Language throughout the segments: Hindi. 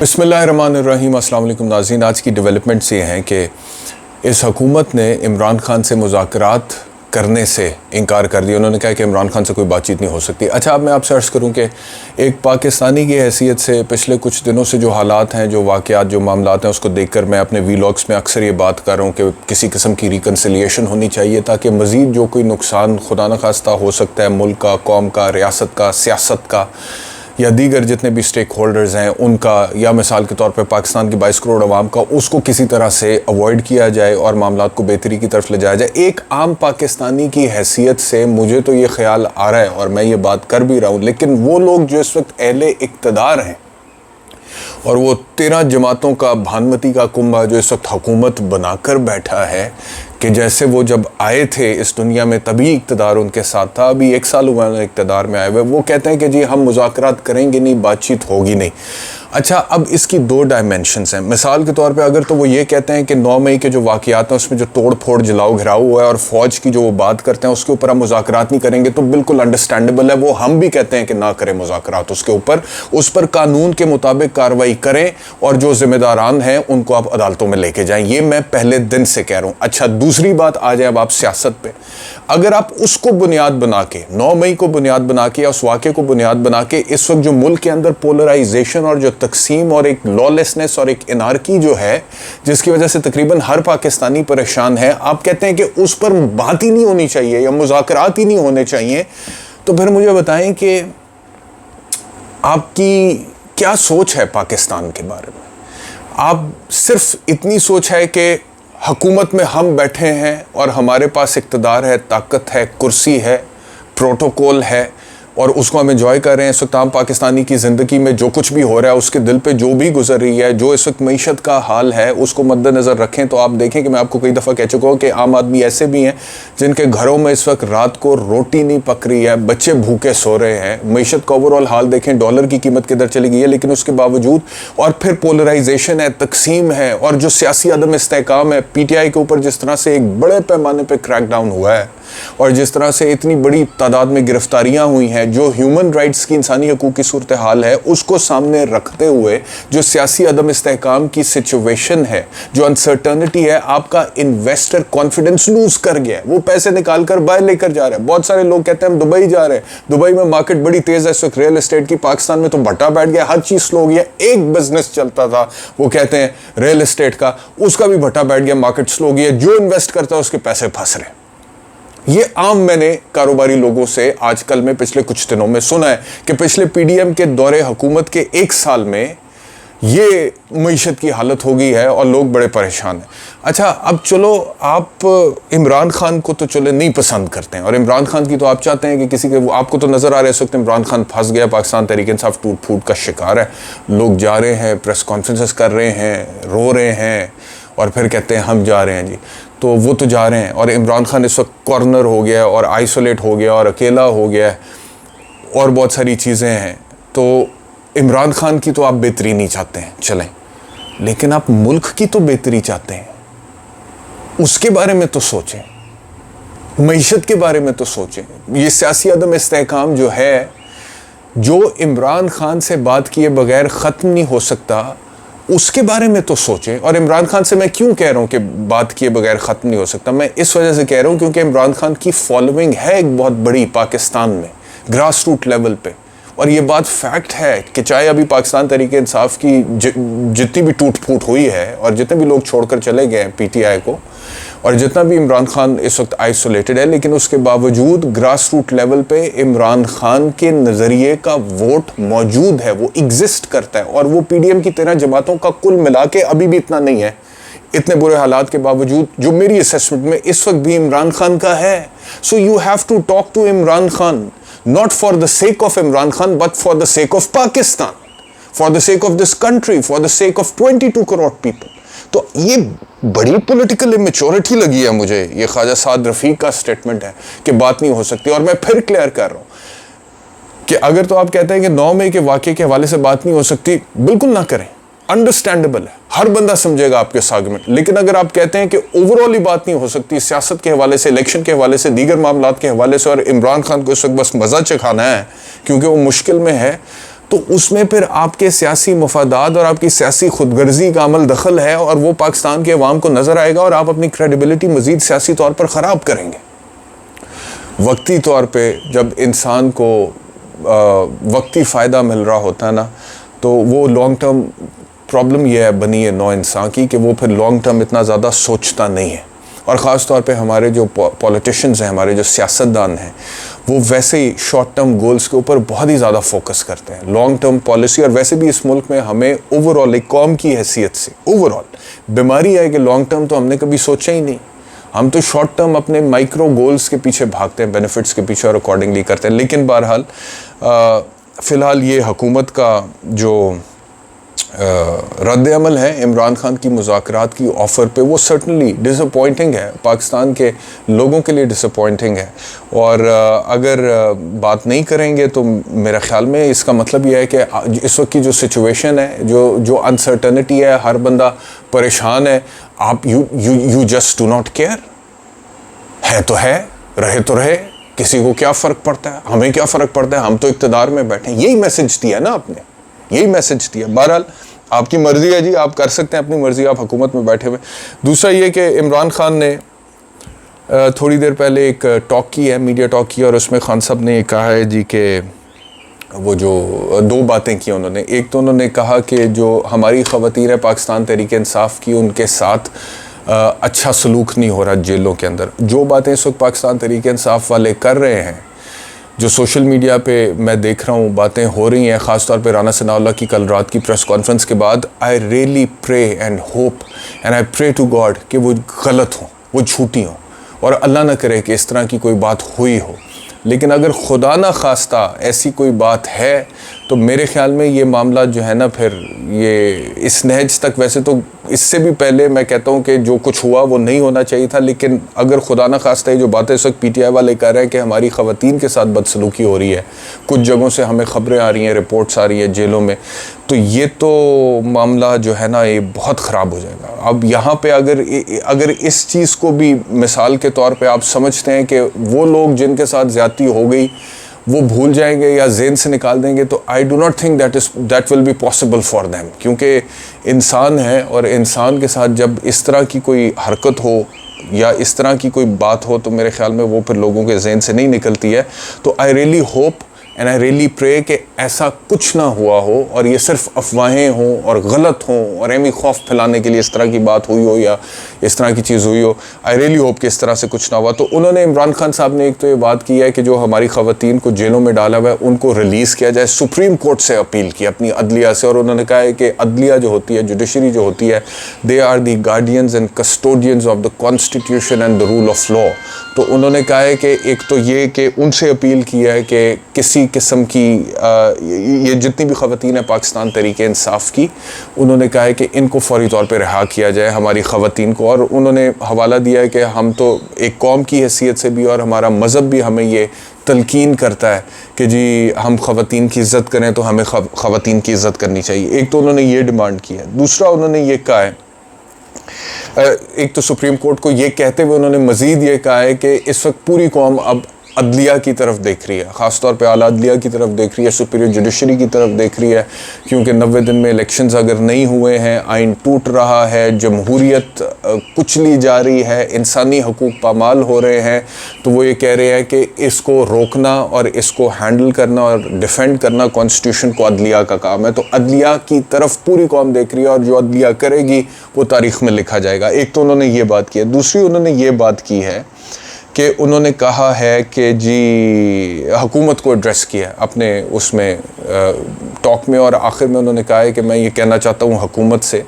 बिस्मिल्लाहिर्रहमानिर्रहीम। अस्सलाम वालेकुम नाज़रीन। आज की डेवलपमेंट्स ये हैं कि इस हुकूमत ने इमरान खान से मुज़ाकरात करने से इनकार कर दिया। उन्होंने कहा कि इमरान खान से कोई बातचीत नहीं हो सकती। अच्छा, अब मैं आपसे अर्ज़ करूं कि एक पाकिस्तानी की हैसियत से पिछले कुछ दिनों से जो हालात हैं, जो वाक़यात, जो मामलात हैं, उसको देखकर मैं अपने वीलॉग्स में अक्सर ये बात कर रहा हूँ कि किसी किस्म की रिकन्सिलिएशन होनी चाहिए ताकि मज़ीद जो कोई नुकसान खुदा न खास्ता हो सकता है मुल्क का, कौम का, रियासत का, सियासत का या दीगर जितने भी स्टेक होल्डर्स हैं उनका, या मिसाल के तौर पे पाकिस्तान की 22 करोड़ आवाम का, उसको किसी तरह से अवॉइड किया जाए और मामलात को बेहतरी की तरफ ले जाया जाए। एक आम पाकिस्तानी की हैसियत से मुझे तो ये ख्याल आ रहा है और मैं ये बात कर भी रहा हूँ, लेकिन वो लोग जो इस वक्त अहले इक़्तिदार हैं और वो 13 जमातों का भानमती का कुंभा जो इस वक्त हुकूमत बनाकर बैठा है कि जैसे वो जब आए थे इस दुनिया में तभी इक़्तिदार उनके साथ था, अभी 1 साल हुआ है इक़्तिदार में आए हुए, वो कहते हैं कि जी हम मुज़ाकरात करेंगे नहीं, बातचीत होगी नहीं। अच्छा, अब इसकी 2 डायमेंशंस हैं। मिसाल के तौर पे अगर तो वो ये कहते हैं कि 9 मई के जो वाक़यात हैं उसमें जो तोड़ फोड़ जलाओ घिराव हुआ है और फ़ौज की जो वो बात करते हैं उसके ऊपर हम मुज़ाकरात नहीं करेंगे, तो बिल्कुल अंडरस्टैंडेबल है। वो हम भी कहते हैं कि ना करें मुज़ाकरात उसके ऊपर, उस पर कानून के मुताबिक कार्रवाई करें और जो ज़िम्मेदारान हैं उनको आप अदालतों में लेके जाएँ। ये मैं पहले दिन से कह रहा हूँ। अच्छा, दूसरी बात आ जाए अब आप सियासत पे। अगर आप उसको बुनियाद बना के, 9 मई को बुनियाद बना के या उस वाक़े को बुनियाद बना के इस वक्त जो मुल्क के अंदर पोलराइजेशन और जो तकसीम और एक लॉलेसनेस और एक इनारकी जो है जिसकी वजह से तकरीबन हर पाकिस्तानी परेशान है, आप कहते हैं कि उस पर बात ही नहीं होनी चाहिए या मुज़ाकरात ही नहीं होने चाहिए, तो फिर मुझे बताएं कि आपकी क्या सोच है पाकिस्तान के बारे में। आप सिर्फ इतनी सोच है कि हुकूमत में हम बैठे हैं और हमारे पास इक़्तिदार है, ताकत है, कुर्सी है, प्रोटोकॉल है और उसको हम एंजॉय कर रहे हैं। इस वक्त आम पाकिस्तानी की ज़िंदगी में जो कुछ भी हो रहा है, उसके दिल पे जो भी गुजर रही है, जो इस वक्त मईशत का हाल है, उसको मद्देनज़र रखें तो आप देखें कि मैं आपको कई दफ़ा कह चुका हूँ कि आम आदमी ऐसे भी हैं जिनके घरों में इस वक्त रात को रोटी नहीं पक रही है, बच्चे भूखे सो रहे हैं। मईशत का ओवरऑल हाल देखें, डॉलर की कीमत किधर चली गई है, लेकिन उसके बावजूद और फिर पोलराइजेशन है, तकसीम है और जो सियासी अदम इस्तेहकाम है। PTI के ऊपर जिस तरह से एक बड़े पैमाने पर क्रैकडाउन हुआ है और जिस तरह से इतनी बड़ी तादाद में गिरफ्तारियां हुई हैं, जो ह्यूमन राइट्स की, इंसानी हकूक़ की सूरत हाल है, उसको सामने रखते हुए जो सियासी अदम इस्तेहकाम की सिचुएशन है, जो अनसर्टनिटी है, आपका इन्वेस्टर कॉन्फिडेंस लूज कर गया है, वो पैसे निकाल कर बाहर लेकर जा रहे हैं। बहुत सारे लोग कहते हैं हम दुबई जा रहे हैं, दुबई में मार्केट बड़ी तेज़ है इस वक्त रियल एस्टेट की, पाकिस्तान में तो भट्टा बैठ गया, हर चीज़ स्लो हो गया। एक बिजनेस चलता था, वो कहते हैं रियल एस्टेट का, उसका भी भट्टा बैठ गया, मार्केट स्लो हो गई है, जो इन्वेस्ट करता है उसके पैसे फंस रहे हैं। ये आम मैंने कारोबारी लोगों से आजकल में पिछले कुछ दिनों में सुना है कि पिछले PDM के दौरे हुकूमत के 1 साल में ये मईशत की हालत हो गई है और लोग बड़े परेशान हैं। अच्छा, अब चलो आप इमरान खान को तो चले नहीं पसंद करते हैं और इमरान खान की तो आप चाहते हैं कि किसी के, आपको तो नज़र आ रहा है इस वक्त इमरान खान फंस गया, पाकिस्तान तहरीक इंसाफ टूट फूट का शिकार है। लोग जा रहे हैं, प्रेस कॉन्फ्रेंसेस कर रहे हैं, रो रहे हैं और फिर कहते हैं हम जा रहे हैं जी, तो वो तो जा रहे हैं और इमरान खान इस वक्त कॉर्नर हो गया और आइसोलेट हो गया और अकेला हो गया है और बहुत सारी चीज़ें हैं। तो इमरान खान की तो आप बेहतरी नहीं चाहते हैं, चलें, लेकिन आप मुल्क की तो बेहतरी चाहते हैं, उसके बारे में तो सोचें, मईशत के बारे में तो सोचें। ये सियासी अदम इस्तेहकाम जो है, जो इमरान खान से बात किए बगैर ख़त्म नहीं हो सकता, उसके बारे में तो सोचें। और इमरान खान से मैं क्यों कह रहा हूँ कि बात किए बगैर ख़त्म नहीं हो सकता, मैं इस वजह से कह रहा हूँ क्योंकि इमरान खान की फॉलोइंग है एक बहुत बड़ी पाकिस्तान में, ग्रास रूट लेवल पे, और ये बात फैक्ट है कि चाहे अभी पाकिस्तान तहरीक इंसाफ की जितनी भी टूट फूट हुई है और जितने भी लोग छोड़कर चले गए हैं PTI को और जितना भी इमरान खान इस वक्त आइसोलेटेड है, लेकिन उसके बावजूद ग्रास रूट लेवल पे इमरान खान के नज़रिए का वोट मौजूद है, वो एग्जिस्ट करता है और वो PDM की 13 जमातों का कुल मिला के अभी भी इतना नहीं है, इतने बुरे हालात के बावजूद जो मेरी असेसमेंट में इस वक्त भी इमरान खान का है। So you have to talk to Imran Khan, not for the sake of Imran Khan, but for the sake of Pakistan, for the sake of this country, for the sake of 22 crore people. तो ये बड़ी पॉलिटिकल इमेच्योरिटी लगी है मुझे, ये ख्वाजा साद रफ़ीक का स्टेटमेंट है कि बात नहीं हो सकती। और मैं फिर क्लियर कर रहा हूँ कि अगर तो आप कहते हैं कि 9 मई के वाक़े के हवाले से बात नहीं हो सकती, बिल्कुल ना करें, अंडरस्टैंडेबल है, हर बंदा समझेगा आपके इस आर्गुमेंट। लेकिन अगर आप कहते हैं कि ओवरऑल ही बात नहीं हो सकती, सियासत के हवाले से, इलेक्शन के हवाले से, दीगर मामलात के हवाले से, और इमरान खान को इस वक्त बस मज़ा चखाना है क्योंकि वो मुश्किल में है, तो उसमें फिर आपके सियासी मफादात और आपकी सियासी खुदगर्जी का अमल दखल है, और वो पाकिस्तान के अवाम को नज़र आएगा और आप अपनी क्रेडिबिलिटी मज़ीद सियासी तौर पर ख़राब करेंगे। वक्ती तौर पे जब इंसान को वक्ती फ़ायदा मिल रहा होता है ना, तो वो लॉन्ग टर्म प्रॉब्लम ये है बनी है नौ इंसान की कि वो फिर लॉन्ग टर्म इतना ज़्यादा सोचता नहीं है। और ख़ास तौर पे हमारे जो पॉलिटिशियंस हैं, हमारे जो सियासतदान हैं, वो वैसे ही शॉर्ट टर्म गोल्स के ऊपर बहुत ही ज़्यादा फोकस करते हैं। लॉन्ग टर्म पॉलिसी, और वैसे भी इस मुल्क में हमें ओवरऑल एक कौम की हैसियत से ओवरऑल बीमारी है कि लॉन्ग टर्म तो हमने कभी सोचा ही नहीं। हम तो शॉर्ट टर्म अपने माइक्रो गोल्स के पीछे भागते हैं, बेनिफिट्स के पीछे, और अकॉर्डिंगली करते हैं। लेकिन बहरहाल फ़िलहाल ये हुकूमत का जो रद्द अमल है इमरान खान की मुज़ाकरात की ऑफ़र पे, वो सर्टनली डिसअपॉइंटिंग है, पाकिस्तान के लोगों के लिए डिसअपॉइंटिंग है। और अगर बात नहीं करेंगे तो मेरा ख़्याल में इसका मतलब ये है कि इस वक्त की जो सिचुएशन है, जो अनसर्टनिटी है, हर बंदा परेशान है। आप you just do not care. है तो है, रहे तो रहे, किसी को क्या फ़र्क पड़ता है, हमें क्या फ़र्क पड़ता है, हम तो इक़्तिदार में बैठे हैं। यही मैसेज दिया ना आपने, यही मैसेज दिया। बहरहाल आपकी मर्ज़ी है जी, आप कर सकते हैं अपनी मर्ज़ी, आप हुकूमत में बैठे हुए। दूसरा ये कि इमरान खान ने थोड़ी देर पहले एक टॉक की है, मीडिया टॉक की, और उसमें खान साहब ने कहा है जी कि वो जो दो बातें की उन्होंने। एक तो उन्होंने कहा कि जो हमारी ख़वातीन है पाकिस्तान तहरीक इंसाफ की, उनके साथ अच्छा सलूक नहीं हो रहा जेलों के अंदर। जो बातें इस वक्त पाकिस्तान तहरीक इंसाफ वाले कर रहे हैं, जो सोशल मीडिया पे मैं देख रहा हूँ बातें हो रही हैं, ख़ास तौर पे राना सनाउल्लाह की कल रात की प्रेस कॉन्फ्रेंस के बाद, I really pray and hope and I pray to God कि वो गलत हों, वो झूठी हों, और अल्लाह ना करे कि इस तरह की कोई बात हुई हो। लेकिन अगर खुदा ना खास्ता ऐसी कोई बात है तो मेरे ख्याल में ये मामला जो है ना, फिर ये इस नहज तक, वैसे तो इससे भी पहले मैं कहता हूँ कि जो कुछ हुआ वो नहीं होना चाहिए था, लेकिन अगर खुदा ना खास्ता है जो बातें इस वक्त PTI वाले कह रहे हैं कि हमारी ख़वातीन के साथ बदसलूकी हो रही है, कुछ जगहों से हमें ख़बरें आ रही हैं, रिपोर्ट्स आ रही हैं जेलों में, तो ये तो मामला जो है ना ये बहुत ख़राब हो जाएगा। अब यहाँ पे अगर इस चीज़ को भी मिसाल के तौर पे आप समझते हैं कि वो लोग जिनके साथ ज़्यादती हो गई वो भूल जाएंगे या ज़हन से निकाल देंगे, तो I do not think that will be possible for them. क्योंकि इंसान है, और इंसान के साथ जब इस तरह की कोई हरकत हो या इस तरह की कोई बात हो, तो मेरे ख्याल में वो फिर लोगों के जहन से नहीं निकलती है। तो I really hope and I really pray कि ऐसा कुछ ना हुआ हो, और ये सिर्फ अफवाहें हों और गलत हों, और एमी खौफ फैलाने के लिए इस तरह की बात हुई हो या इस तरह की चीज़ हुई हो। आई रियली होप कि इस तरह से कुछ ना हुआ। तो उन्होंने, इमरान खान साहब ने एक तो ये बात की है कि जो हमारी ख़वातीन को जेलों में डाला हुआ है उनको रिलीज़ किया जाए। सुप्रीम कोर्ट से अपील की अपनी अदलिया से, और उन्होंने कहा है कि अदलिया जो होती है, जुडिशरी जो होती है, they are the guardians and custodians of the constitution and the rule of law. तो उन्होंने कहा है कि एक तो ये कि उनसे अपील की है कि किसी किस्म की ये जितनी भी ख़वातीन है पाकिस्तान तहरीके इंसाफ की, उन्होंने कहा है कि इनको फ़ौरी तौर पे रिहा किया जाए, हमारी ख़वातीन को। और उन्होंने हवाला दिया है कि हम तो एक कौम की हैसियत से भी, और हमारा मज़हब भी हमें ये तलकीन करता है कि जी हम ख़वातीन की इज़्ज़त करें, तो हमें ख़वातीन की इज़्ज़त करनी चाहिए। एक तो उन्होंने ये डिमांड की है। दूसरा उन्होंने ये कहा है, एक तो सुप्रीम कोर्ट को ये कहते हुए उन्होंने मज़ीद ये कहा है कि इस वक्त पूरी कौम अब अदलिया की तरफ देख रही है, ख़ास तौर पे आला अदलिया की तरफ देख रही है, सुपीरियर जुडिशरी की तरफ देख रही है, क्योंकि 90 दिन में इलेक्शंस अगर नहीं हुए हैं, आइन टूट रहा है, जमहूरियत कुचली जा रही है, इंसानी हकूक़ पामाल हो रहे हैं, तो वो ये कह रहे हैं कि इसको रोकना और इसको हैंडल करना और डिफेंड करना कॉन्स्टिट्यूशन को अदलिया का काम है। तो अदलिया की तरफ पूरी कौम देख रही है, और जो अदलिया करेगी वो तारीख़ में लिखा जाएगा। एक तो उन्होंने ये बात की है। दूसरी उन्होंने ये बात की है कि उन्होंने कहा है कि जी हुकूमत को एड्रेस किया अपने उसमें टॉक में, और आखिर में उन्होंने कहा है कि मैं ये कहना चाहता हूँ हुकूमत से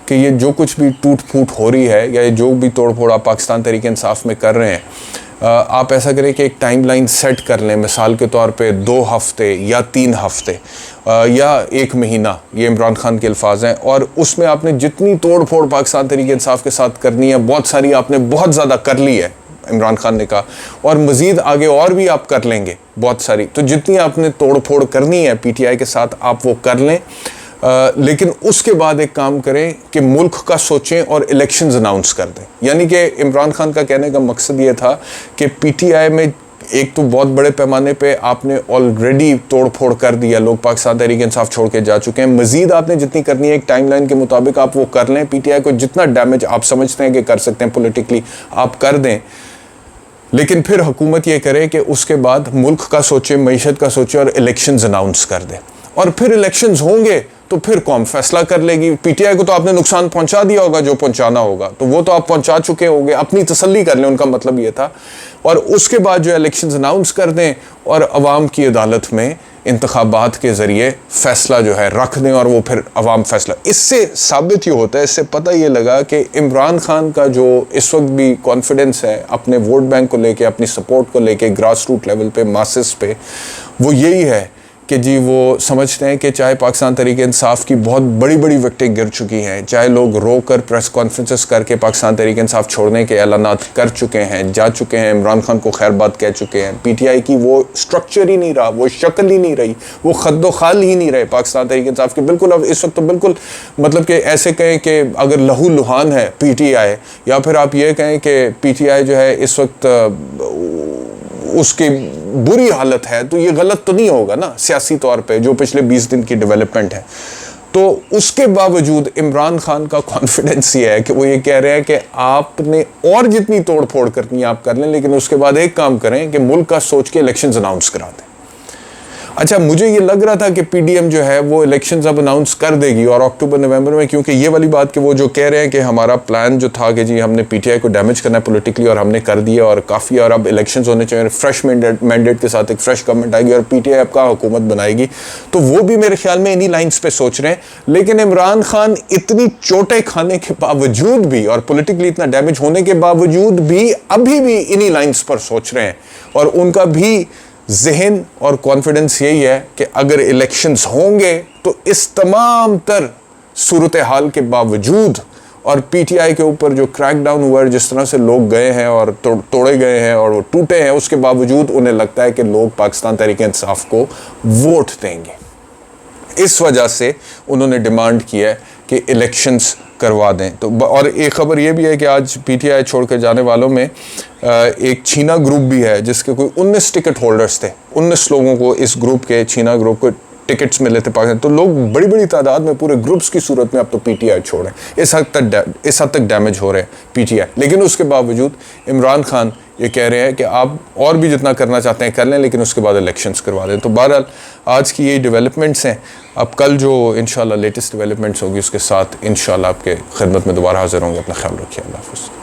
कि ये जो कुछ भी टूट फूट हो रही है या ये जो भी तोड़ फोड़ आप पाकिस्तान तहरीक इंसाफ में कर रहे हैं, आप ऐसा करें कि एक टाइमलाइन सेट कर लें, मिसाल के तौर पे 2 हफ़्ते या 3 हफ़्ते या 1 महीना, ये इमरान खान के अल्फाज हैं, और उसमें आपने जितनी तोड़ फोड़ पाकिस्तान तहरीक इंसाफ के साथ करनी है, बहुत सारी आपने बहुत ज़्यादा कर ली है, इमरान खान ने कहा, और मज़ीद आगे और भी आप कर लेंगे बहुत सारी। तो जितनी आपने तोड़ फोड़ करनी है PTI के साथ आप वो कर लें, लेकिन उसके बाद एक काम करें कि मुल्क का सोचें और इलेक्शंस अनाउंस कर दें। यानी कि इमरान खान का कहने का मकसद ये था कि PTI में एक तो बहुत बड़े पैमाने पे आपने ऑलरेडी तोड़ फोड़ कर दिया, लोग पाकिस्तान तहरीक इंसाफ छोड़ के जा चुके हैं, मजीद आपने जितनी करनी है एक टाइमलाइन के मुताबिक आप वो कर लें। पीटीआई को जितना डैमेज आप समझते हैं कि कर सकते हैं पॉलिटिकली आप कर दें, लेकिन फिर हुकूमत ये करे कि उसके बाद मुल्क का सोचे, मईशत का सोचे और इलेक्शंस अनाउंस कर दे, और फिर इलेक्शंस होंगे तो फिर कौम फैसला कर लेगी। पीटीआई को तो आपने नुकसान पहुंचा दिया होगा, जो पहुंचाना होगा तो वो तो आप पहुंचा चुके होंगे, अपनी तसल्ली कर लें, उनका मतलब ये था। और उसके बाद जो इलेक्शंस अनाउंस कर दें और अवाम की अदालत में इंतखाबात के ज़रिए फ़ैसला जो है रख दें, और वो फिर अवाम फैसला। इससे साबित ये होता है, इससे पता ये लगा कि इमरान खान का जो इस वक्त भी कॉन्फिडेंस है अपने वोट बैंक को लेके, अपनी सपोर्ट को लेके, ग्रास रूट लेवल पे, मासेस पे, वो यही है कि जी वो समझते हैं कि चाहे पाकिस्तान तहरीक इंसाफ की बहुत बड़ी बड़ी विकटें गिर चुकी हैं, चाहे लोग रो कर प्रेस कॉन्फ्रेंसेस करके पाकिस्तान तहरीक इंसाफ छोड़ने के ऐलानात कर चुके हैं, जा चुके हैं, इमरान खान को खैर बात कह चुके हैं, पीटीआई की वो स्ट्रक्चर ही नहीं रहा, वो शक्ल ही नहीं रही, वो खद्दो खाल ही नहीं रहे पाकिस्तान तहरीक इंसाफ के। बिल्कुल अब इस वक्त तो बिल्कुल मतलब कि ऐसे कहें कि अगर लहू लुहान है पीटीआई, या फिर आप ये कहें कि पीटीआई जो है इस वक्त उसकी बुरी हालत है, तो ये गलत तो नहीं होगा ना सियासी तौर पे, जो पिछले 20 दिन की डेवलपमेंट है। तो उसके बावजूद इमरान खान का कॉन्फिडेंस ये है कि वो ये कह रहे हैं कि आपने और जितनी तोड़ फोड़ करनी है आप कर लें, लेकिन उसके बाद एक काम करें कि मुल्क का सोच के इलेक्शंस अनाउंस करा दें। अच्छा, मुझे ये लग रहा था कि पीडीएम जो है वो इलेक्शंस अब अनाउंस कर देगी और अक्टूबर नवंबर में, क्योंकि ये वाली बात कि वो जो कह रहे हैं कि हमारा प्लान जो था कि जी हमने पीटीआई को डैमेज करना है पॉलिटिकली, और हमने कर दिया और काफ़ी, और अब इलेक्शंस होने चाहिए, फ्रेश मैंडेट के साथ एक फ्रेश गवर्नमेंट आएगी और पीटीआई अब का हुकूमत बनाएगी, तो वो भी मेरे ख्याल में इन्हीं लाइन्स पे सोच रहे हैं। लेकिन इमरान खान इतनी चोटें खाने के बावजूद भी और पॉलिटिकली इतना डैमेज होने के बावजूद भी अभी भी इन्हीं लाइन्स पर सोच रहे हैं, और उनका भी जहन और कॉन्फिडेंस यही है कि अगर इलेक्शंस होंगे तो इस तमाम तर सूरत हाल के बावजूद, और पीटीआई के ऊपर जो क्रैकडाउन हुआ है, जिस तरह से लोग गए हैं और तोड़े गए हैं और वो टूटे हैं, उसके बावजूद उन्हें लगता है कि लोग पाकिस्तान तहरीक इंसाफ को वोट देंगे। इस वजह से उन्होंने डिमांड की है कि इलेक्शंस करवा दें। तो और एक ख़बर ये भी है कि आज पीटीआई छोड़ कर जाने वालों में एक छीना ग्रुप भी है, जिसके कोई 19 टिकट होल्डर्स थे, 19 लोगों को इस ग्रुप के, छीना ग्रुप को टिकट्स मिले थे पाकिस्तान। तो लोग बड़ी बड़ी तादाद में पूरे ग्रुप्स की सूरत में अब तो पीटीआई छोड़ रहे हैं। इस हद तक डैमेज हो रहे हैं पीटीआई। लेकिन उसके बावजूद इमरान खान ये कह रहे हैं कि आप और भी जितना करना चाहते हैं कर लें, लेकिन उसके बाद इलेक्शंस करवा दें। तो बहरहाल आज की यही डेवलपमेंट्स हैं। अब कल जो इंशाल्लाह लेटेस्ट डेवलपमेंट्स होगी उसके साथ इंशाल्लाह आपके खिदमत में दोबारा हाजिर होंगे। अपना ख्याल रखिए। अल्लाह हाफ़िज़।